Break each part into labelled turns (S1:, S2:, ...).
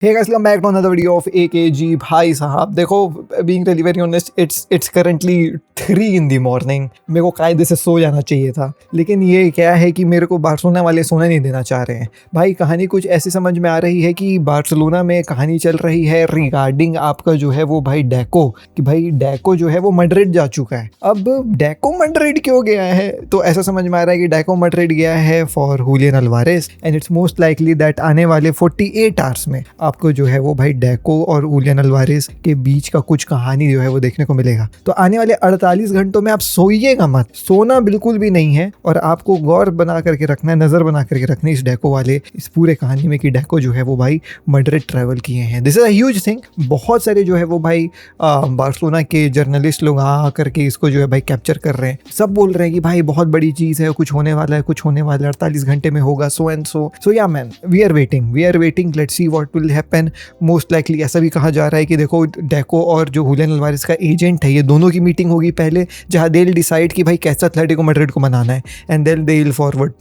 S1: Hey guys, welcome back to another video of AKG भाई साहब। देखो, being really very honest, it's currently 3 in the morning। मेरे को कायदे से सो जाना चाहिए था, लेकिन ये क्या है कि मेरे को बार्सिलोना वाले सोने नहीं देना चाह रहे हैं। भाई कहानी कुछ ऐसी समझ में आ रही है कि बार्सिलोना में कहानी चल रही है रिगार्डिंग आपका जो है वो भाई डेको, कि भाई डेको जो है वो मैड्रिड जा चुका है। अब डेको मैड्रिड क्यों गया है, तो ऐसा समझ में आ रहा है कि डेको मैड्रिड गया है for Julian Alvarez, and it's most likely that आने वाले 48 आवर्स में आपको जो है वो भाई डेको और हुलियन अल्वारेस के बीच का कुछ कहानी जो है वो देखने को मिलेगा। तो आने वाले 48 घंटों में आप सोइएगा मत, सोना बिल्कुल भी नहीं है, और आपको गौर बना करके रखना है, नजर बना करके रखना है इस डेको वाले इस पूरे कहानी में कि डेको जो है वो भाई मैड्रिड ट्रैवल किए हैं। This is a huge thing. बहुत सारे जो है वो भाई बार्सिलोना के जर्नलिस्ट लोग आ करके इसको जो है भाई कैप्चर कर रहे हैं। सब बोल रहे हैं कि भाई बहुत बड़ी चीज़ है, कुछ होने वाला है, कुछ होने वाला है, 48 घंटे में होगा, सो and so yeah man, we are waiting, let's see what will happen. Most likely ऐसा भी कहा जा रहा है कि देखो डेको और जो हुलियन अल्वारेस का एजेंट है, ये दोनों की मीटिंग होगी पहले, जहाँ दे विल डिसाइड कि भाई कैसे एथलेटिको मैड्रिड को बनाना है, and then they will forward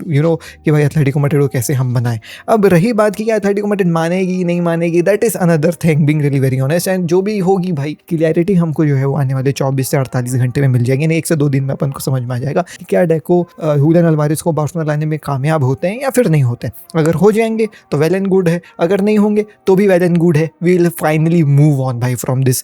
S1: कि भाई एथलेटिको मैड्रिड को कैसे हम बनाएं। अब रही बात कि क्या एथलेटिको मैड्रिड मानेगी नहीं मानेगी, that is another thing, being really very honest. And जो भी होगी भाई क्लियरिटी हमको जो है वो आने वाले 24 से 48 घंटे में मिल जाएगी, नहीं 1 से 2 दिन में अपन को समझ में आ जाएगा कि क्या डेको हुलियन अल्वारेस को बार्सिलोना लाने में कामयाब होते हैं या फिर नहीं होते हैं। अगर हो जाएंगे तो वेल एंड गुड है, अगर नहीं होंगे तो भी वेल एंड गुड है। We will finally move on भाई फ्रॉम दिस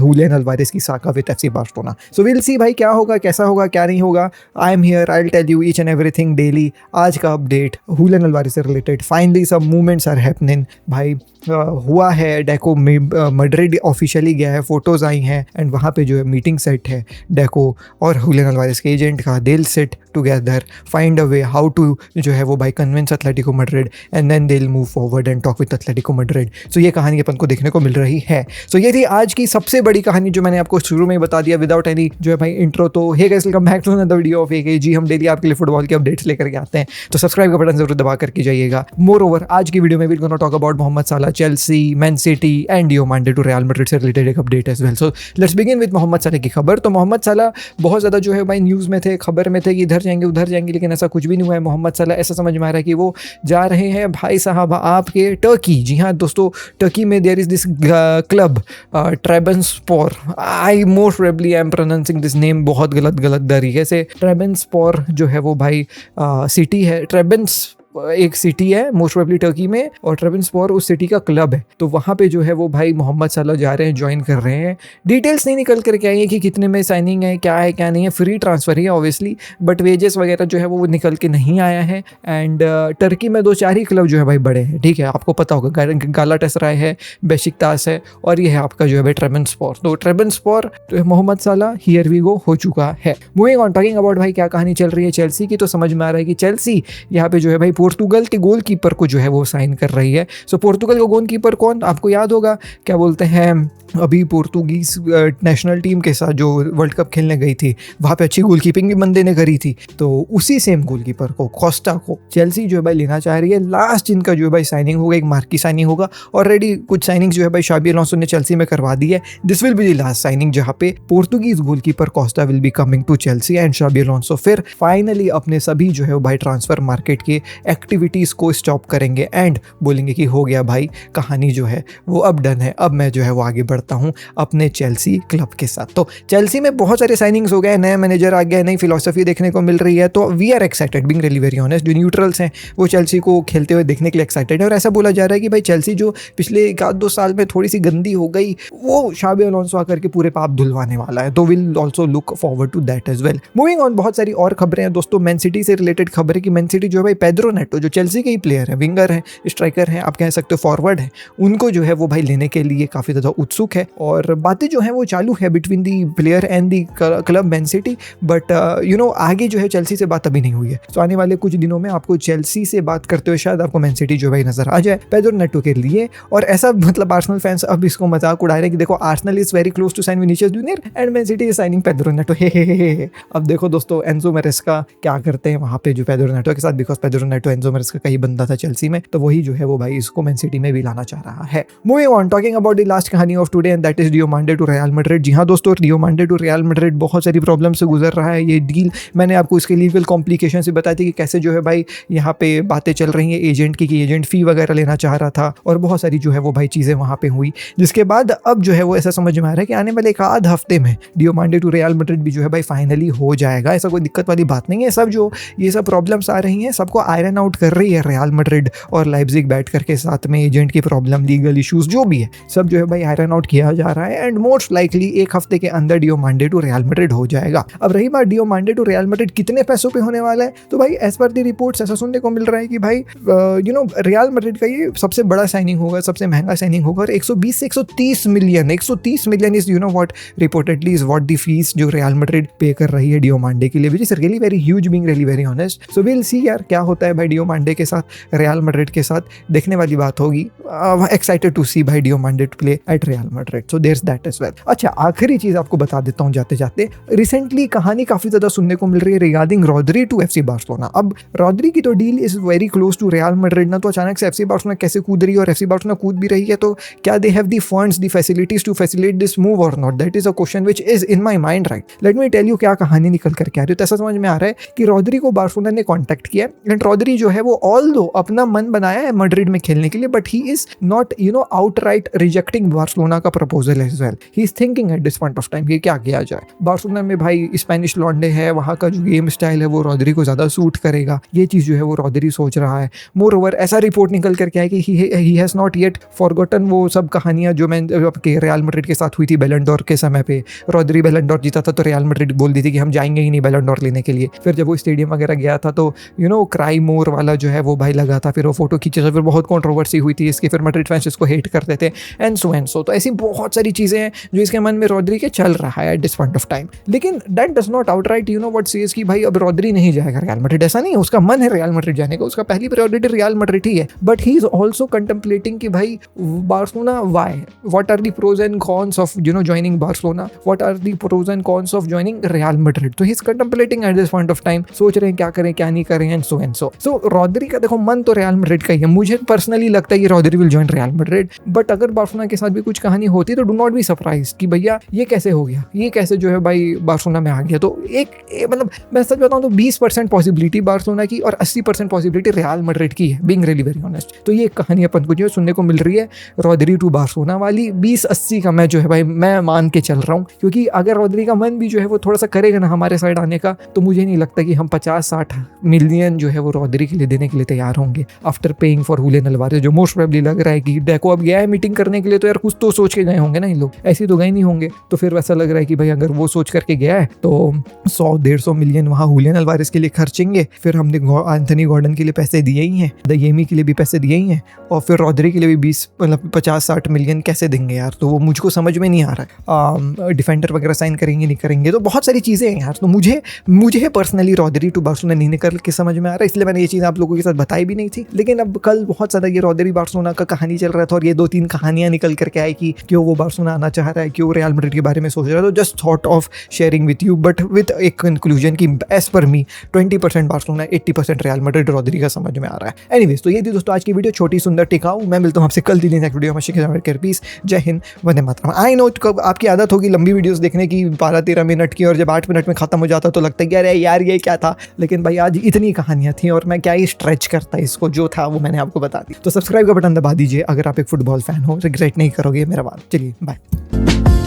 S1: हुलियन अल्वारेस की saga with FC Barcelona. So will see भाई क्या होगा, कैसा होगा, क्या नहीं होगा। I am here, I will tell you each and everything daily. आज का अपडेट हुलियन अल्वारेस से रिलेटेड, फाइनली सब मूवमेंट्स आर हैपनिंग भाई। हुआ है, डेको मैड्रिड ऑफिशियली गया है, फोटोज़ आई हैं, एंड वहाँ पे जो है मीटिंग सेट है डेको और हुलियन अल्वारेस के एजेंट का। They will sit together, find a way how to जो है वो भाई convince Atletico Madrid, and then they will move forward and talk with Atletico Madrid. So ये कहानी अपन को देखने को मिल रही है। सो ये थी आज की सबसे बड़ी कहानी जो मैंने आपको शुरू में ही बता दिया विदाउट एनी जो है भाई इंट्रो। तो hey guys, welcome back to another video of AKG. हम डेली आपके लिए फुटबॉल के अपडेट्स लेकर के आते हैं, तो सब्सक्राइब का बटन जरूर दबा करके जाइएगा। मोर ओवर आज की वीडियो में we gonna talk about Mohamed Salah, Chelsea, Man City and Diomande to Real Madrid से रिलेटेड एक update as well. So let's begin with Mohamed Salah की खबर। तो मोहम्मद साला बहुत ज़्यादा जो है भाई न्यूज़ में थे, खबर में थे कि इधर जाएंगे उधर जाएंगे, लेकिन ऐसा कुछ भी नहीं हुआ है। मोहम्मद साला ऐसा समझ में आ रहा है कि वो जा रहे हैं भाई साहब आपके टर्की। जी हाँ दोस्तों, टर्की में there is this club Trabzonspor. I most probably I am pronouncing this name बहुत गलत तरीके से। ट्रेबेनस्पोर जो है वो भाई सिटी है, ट्रेबेंस एक सिटी है मोस्ट प्रोबेबली टर्की में, और ट्रेबेनस्पोर उस सिटी का क्लब है। तो वहाँ पे जो है वो भाई मोहम्मद साला जा रहे हैं, ज्वाइन कर रहे हैं। डिटेल्स नहीं निकल करके आई है कि कितने में साइनिंग है, क्या है क्या नहीं है। फ्री ट्रांसफ़र ही है ऑब्वियसली, बट वेजेस वगैरह जो है वो निकल के नहीं आया है। एंड टर्की में 2-4 ही क्लब जो है भाई बड़े हैं, ठीक है, आपको पता होगा। गालाटासराय है, बेशिकतास है, और ये है आपका जो है भाई ट्रेबेनस्पोर। तो ट्रेबेनस्पोर मोहम्मद साला हियर वी गो हो चुका है। मूविंग ऑन, टॉकिंग अबाउट भाई क्या कहानी चल रही है चेल्सी की, तो समझ में आ रहा है कि चेल्सी यहाँ पे जो है भाई पोर्तुगल के गोलकीपर को जो है वो साइन कर रही है। सो पोर्तुगल का गोलकीपर कौन, आपको याद होगा, क्या बोलते हैं, अभी पोर्तुगीज नेशनल टीम के साथ जो वर्ल्ड कप खेलने गई थी, वहाँ पे अच्छी गोलकीपिंग भी बंदे ने करी थी। तो उसी सेम गोलकीपर को, कोस्टा को, चेल्सी जो है भाई लेना चाह रही है। लास्ट इनका जो है भाई साइनिंग होगा, एक मार्की साइनिंग होगा। ऑलरेडी कुछ साइनिंग्स जो है भाई शाबी अलोंसो ने चेल्सी में करवा दी है। This will be the last signing जहाँ पे Portuguese goalkeeper Costa will be coming to Chelsea, and Xabi Alonso फिर फाइनली अपने सभी जो है वो भाई ट्रांसफर मार्केट के एक्टिविटीज़ को स्टॉप करेंगे एंड बोलेंगे कि हो गया भाई, कहानी जो है वो अब डन है, अब मैं जो है वो आगे बढ़ता हूँ अपने चेल्सी क्लब के साथ। तो चेल्सी में बहुत सारे साइनिंग्स हो गए, नया मैनेजर आ गया, नई फिलॉसफी देखने को मिल रही है। तो we are excited, being really very honest. जो न्यूट्रल्स हैं वो चेल्सी को खेलते हुए देखने के लिए एक्साइटेड है। और ऐसा बोला जा रहा है कि भाई चेल्सी जो पिछले 1-2 साल में थोड़ी सी गंदी हो गई, वो शाबी अलोंसो आकर के पूरे पाप धुलवाने वाला है। तो will also look forward to that as well. Moving on, बहुत सारी और खबरें हैं दोस्तों। मैन सिटी से रिलेटेड खबर है कि मैन सिटी जो है भाई पेड्रो नेटो, जो चेल्सी के ही प्लेयर है, विंगर है, स्ट्राइकर है, आप कह सकते हो फॉरवर्ड है, उनको जो है वो भाई लेने के लिए काफ़ी ज़्यादा उत्सुक है। और बातें जो है वो चालू है between the player and the club man city, but आगे जो है चेल्सी से बात अभी नहीं हुई है। तो आने वाले कुछ दिनों में आपको चेल्सी से बात करते हुए शायद आपको मैन सिटी जो भाई नजर आ जाए पेड्रो नेटो के लिए। और ऐसा मतलब आर्सेनल फैंस अब इसको मजाक उड़ा रहे हैं कि देखो Arsenal is very close to sign Vinicius Junior and Man City is signing Pedro Neto. अब देखो दोस्तों एंजो मैरेस्का क्या करते हैं वहाँ पे जो पेड्रो नेटो के साथ, because Pedro Neto Roberto Enzo Maresca का ही बंदा था चेल्सी में, तो वही जो है वो भाई इसको मैन सिटी में भी लाना चाह रहा है। Moving on, talking about the last कहानी of today and that is Diomande to Real Madrid. जी हाँ दोस्तों, डियोमांडे टू रियल मैड्रिड बहुत सारी प्रॉब्लम से गुजर रहा है ये डील। मैंने आपको इसके लीगल कॉम्प्लिकेशन से बताया था कि कैसे जो है भाई यहाँ पे बातें चल रही हैं एजेंट की, कि एजेंट फी वगैरह लेना चाह रहा था और बहुत सारी जो है वो भाई चीज़ें वहाँ पे हुई, जिसके बाद अब जो है वो ऐसा समझ में आ रहा है कि आने वाले एक आध हफ्ते में डियोमांडे टू रियल मैड्रिड भी जो है भाई फाइनली हो जाएगा। ऐसा कोई दिक्कत वाली बात नहीं है। सब जो ये सब प्रॉब्लम्स आ रही हैं सबको आयरन आउट कर रही है रियल मैड्रिड और लाइप्जिग बैठ करके साथ में, एजेंट की प्रॉब्लम, लीगल इश्यूज जो भी है सब जो है भाई आयरन आउट किया जा रहा है एंड मोस्ट लाइकली एक हफ्ते के अंदर डियोमांडे टू रियल मैड्रिड हो जाएगा। अब रही बात डियोमांडे टू रियल मैड्रिड कितने पैसों पे होने वाला है, तो भाई एज पर द रिपोर्ट्स ऐसा सुनने को मिल रहा है कि भाई रियल मैड्रिड का ये सबसे बड़ा साइनिंग होगा, सबसे महंगा साइनिंग होगा और 120 से 130 million is what reportedly is what the fee जो रियल मैड्रिड पे कर रही है डियोमांडे के लिए, which is really very huge, being really very honest. So we will see यार क्या होता है भाई डियोमांडे के साथ, रियल मैड्रिड के साथ, देखने वाली बात होगी। एक्साइटेड टू सी भाई Diomande to play at Real Madrid, so there is that as well. अच्छा, आखिरी चीज आपको बता देता हूँ जाते जाते, रिसेंटली कहानी काफी ज्यादा सुनने को मिल रही है regarding Rodri to FC Barcelona. अब रॉड्री की तो deal is very close to Real Madrid ना, तो अचानक से एफसी बार्सिलोना कैसे कूद रही है और एफसी बार्सिलोना कूद भी रही है, तो क्या they have the funds, the facilities to facilitate this move और not, that is a question which is in my mind right. Let me tell you क्या कहानी निकल करके आ रही है। तो ऐसा समझ में आ रहा है कि रॉड्री को बार्सिलोना ने कांटेक्ट किया एंड रॉड्री जो है वो ऑल्दो अपना मन बनाया है मैड्रिड में खेलने के लिए, but he is not outright rejecting Barcelona का proposal as well. He is thinking at this point of time कि क्या किया जाए। बार्सिलोना में भाई स्पेनिश लॉन्डे है, वहाँ का जो गेम स्टाइल है वो रॉड्री को ज्यादा सूट करेगा, ये चीज जो है वो रॉड्री सोच रहा है। मोर ओवर ऐसा रिपोर्ट निकल करके आया कि he has not yet forgotten वो सब कहानियां जो मैं रियल मैड्रिड के साथ हुई थी बैलन डोर के समय पे। रॉड्री बैलन डोर जीता था तो रियल मैड्रिड बोल दी थी कि हम जाएंगे ही नहीं बैलन डोर लेने के लिए। फिर जब वो स्टेडियम वगैरह गया था तो क्राई मोर वाला जो है वो भाई लगा था, फिर वो फोटो खींचे था, फिर बहुत कंट्रोवर्सी हुई थी इसकी, फिर मैड्रिड फैंस इसको हेट करते थे एंड सो। तो ऐसी बहुत सारी चीजें हैं जो इसके मन में रॉड्री के चल रहा है at this point of time. लेकिन that does not outright what says कि भाई अब रॉड्री नहीं जाएगा रियल मैड्रिड, ऐसा नहीं है। उसका मन है रियल मैड्रिड जाने का, उसका पहली प्रायोरिटी रियल मैड्रिड ही है, but he is also contemplating कि भाई Barcelona why, what are the pros and cons of joining Barcelona, what are the pros and cons of joining Real Madrid. तो he is contemplating at this point of time, सोच रहे हैं क्या करें क्या नहीं करें एंड सो। सो रॉड्री का देखो मन तो रियल मैड्रिड का ही है। मुझे पर्सनली लगता है कि Rodri will join real Madrid, but अगर बार्सिलोना के साथ भी कुछ कहानी होती तो डू नॉट बी सरप्राइज कि भैया ये कैसे हो गया, ये कैसे जो है भाई बार्सिलोना में आ गया। तो मतलब मैं सच बताऊं तो 20% पॉसिबिलिटी बार्सिलोना की और 80% पॉसिबिलिटी रियल मैड्रिड की है, बीइंग रियली वेरी ऑनेस्ट। तो ये कहानी अपन को जो सुनने को मिल रही है रॉड्री टू बार्सिलोना वाली 20-80 का मैं जो है भाई मैं मान के चल रहा हूँ, क्योंकि अगर रॉड्री का मन भी जो है वो थोड़ा सा करेगा ना हमारे साइड आने का, तो मुझे नहीं लगता कि हम 50-60 मिलियन जो है वो रॉड्री के लिए देने के लिए तैयार होंगे after paying for Julian Alvarez, जो मोस्ट प्रोबेबली लग रहा है कि डेको अब गया है मीटिंग करने के लिए, तो यार कुछ तो सोच के गए होंगे ना ये लोग, ऐसे तो गए नहीं होंगे। तो फिर वैसा लग रहा है कि भाई अगर वो सोच करके गया है तो 100-150 मिलियन वहाँ हुलियन अल्वारेज के लिए खर्चेंगे, फिर हमने एंथनी गॉर्डन के लिए पैसे दिए ही हैं, दयेमी के लिए भी पैसे दिए ही हैं, और फिर रॉड्री के लिए भी 50-60 मिलियन कैसे देंगे यार। तो वो मुझको समझ में नहीं आ रहा है। डिफेंडर वगैरह साइन करेंगे नहीं करेंगे, तो बहुत सारी चीज़ें हैं यार। तो मुझे पर्सनली रॉड्री टू बार्सिलोना नहीं निकल के समझ में आ रहा है, इसलिए मैंने ये चीज़ आप लोगों के साथ बताई भी नहीं थी। लेकिन अब कल बहुत ज़्यादा ये रॉड्री बार्सिलोना का कहानी चल रहा था और ये 2-3 कहानियाँ निकल करके आई कि क्यों वो बार्सिलोना आना चाह रहा है, क्यों रियल मैड्रिड के बारे में सोच रहा है। तो just thought of sharing with you, but with एक कंक्लूजन कि एज पर मी 20% बार्सिलोना 80% रियल मैड्रिड रॉड्री का समझ में आ रहा है। एनीवेज, तो ये थी दोस्तों आज की वीडियो, छोटी सुंदर टिकाऊ। मैं मिलता हूँ आपसे कल दिन नेक्स्ट वीडियो में। पीस, जय हिंद, वंदे मातरम। आई नो आपकी आदत होगी लंबी वीडियोस देखने की 12-13 मिनट की, और जब 8 मिनट में खत्म हो जाता तो लगता है कि अरे यार ये क्या था। लेकिन भाई आज इतनी कहानियां थी और मैं क्या ही स्ट्रेच करता इसको, जो था वो मैंने आपको बता दी। तो सब्सक्राइब का बटन दबा दीजिए अगर आप एक फुटबॉल फैन हो, रिग्रेट नहीं करोगे मेरा बात। चलिए बाय।